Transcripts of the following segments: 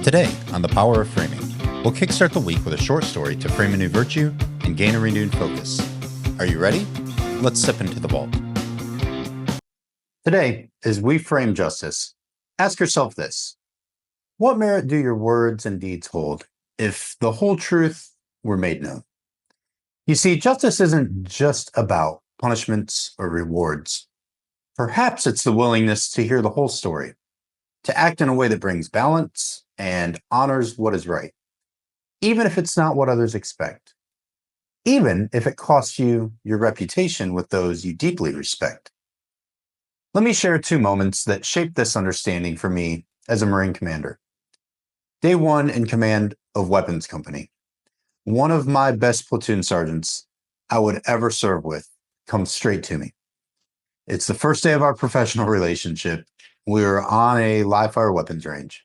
Today, on The Power of Framing, we'll kickstart the week with a short story to frame a new virtue and gain a renewed focus. Are you ready? Let's step into the vault. Today, as we frame justice, ask yourself this. What merit do your words and deeds hold if the whole truth were made known? You see, justice isn't just about punishments or rewards. Perhaps it's the willingness to hear the whole story, to act in a way that brings balance and honors what is right, even if it's not what others expect, even if it costs you your reputation with those you deeply respect. Let me share 2 moments that shaped this understanding for me as a Marine commander. Day 1 in command of Weapons Company. One of my best platoon sergeants I would ever serve with comes straight to me. It's the first day of our professional relationship. We were on a live fire weapons range,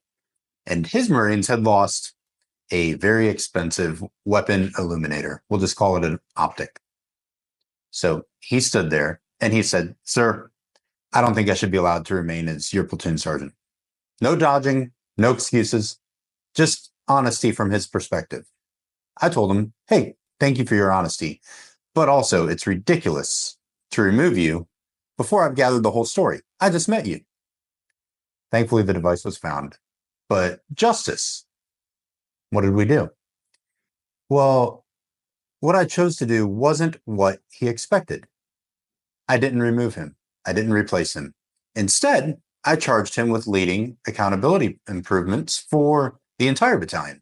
and his Marines had lost a very expensive weapon illuminator. We'll just call it an optic. So he stood there and he said, "Sir, I don't think I should be allowed to remain as your platoon sergeant." No dodging, no excuses, just honesty from his perspective. I told him, "Hey, thank you for your honesty, but also it's ridiculous to remove you before I've gathered the whole story. I just met you." Thankfully, the device was found. But justice, what did we do? Well, what I chose to do wasn't what he expected. I didn't remove him. I didn't replace him. Instead, I charged him with leading accountability improvements for the entire battalion.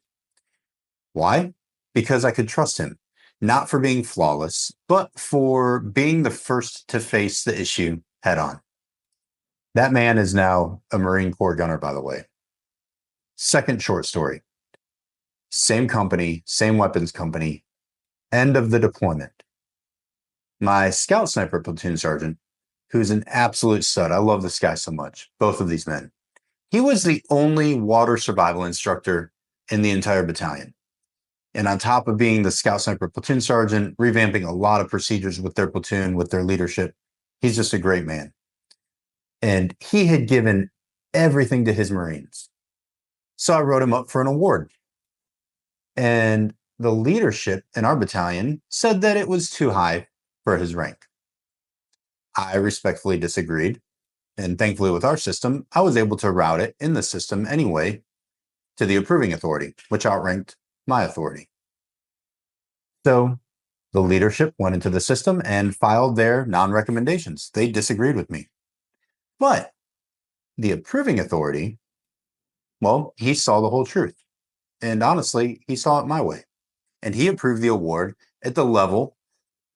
Why? Because I could trust him, not for being flawless, but for being the first to face the issue head on. That man is now a Marine Corps gunner, by the way. Second short story. Same company, same weapons company, end of the deployment. My scout sniper platoon sergeant, who's an absolute stud. I love this guy so much, both of these men. He was the only water survival instructor in the entire battalion. And on top of being the scout sniper platoon sergeant, revamping a lot of procedures with their platoon, with their leadership, he's just a great man. And he had given everything to his Marines. So I wrote him up for an award. And the leadership in our battalion said that it was too high for his rank. I respectfully disagreed. And thankfully with our system, I was able to route it in the system anyway to the approving authority, which outranked my authority. So the leadership went into the system and filed their non-recommendations. They disagreed with me. But the approving authority, well, he saw the whole truth. And honestly, he saw it my way. And he approved the award at the level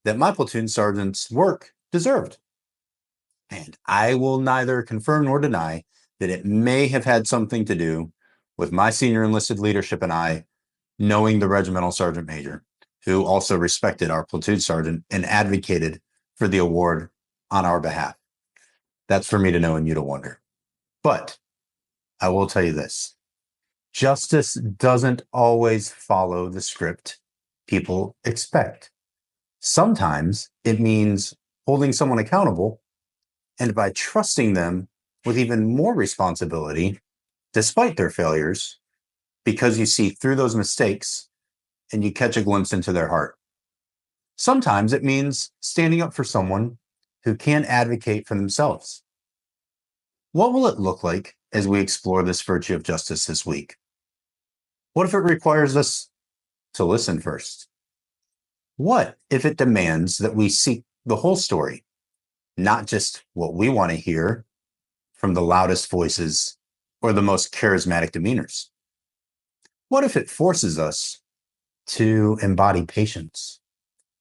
that my platoon sergeant's work deserved. And I will neither confirm nor deny that it may have had something to do with my senior enlisted leadership and I knowing the regimental sergeant major, who also respected our platoon sergeant and advocated for the award on our behalf. That's for me to know and you to wonder. But I will tell you this. Justice doesn't always follow the script people expect. Sometimes it means holding someone accountable, and by trusting them with even more responsibility, despite their failures, because you see through those mistakes and you catch a glimpse into their heart. Sometimes it means standing up for someone who can't advocate for themselves. What will it look like as we explore this virtue of justice this week? What if it requires us to listen first? What if it demands that we seek the whole story, not just what we want to hear from the loudest voices or the most charismatic demeanors? What if it forces us to embody patience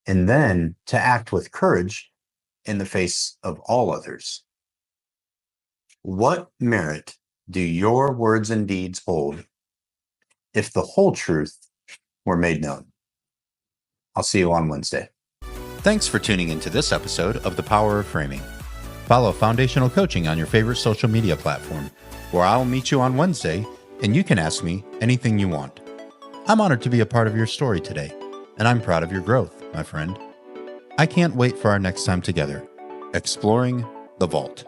and then to act with courage in the face of all others? What merit do your words and deeds hold if the whole truth were made known? I'll see you on Wednesday. Thanks for tuning into this episode of The Power of Framing. Follow Foundational Coaching on your favorite social media platform, where I'll meet you on Wednesday and you can ask me anything you want. I'm honored to be a part of your story today, and I'm proud of your growth, my friend. I can't wait for our next time together, exploring the vault.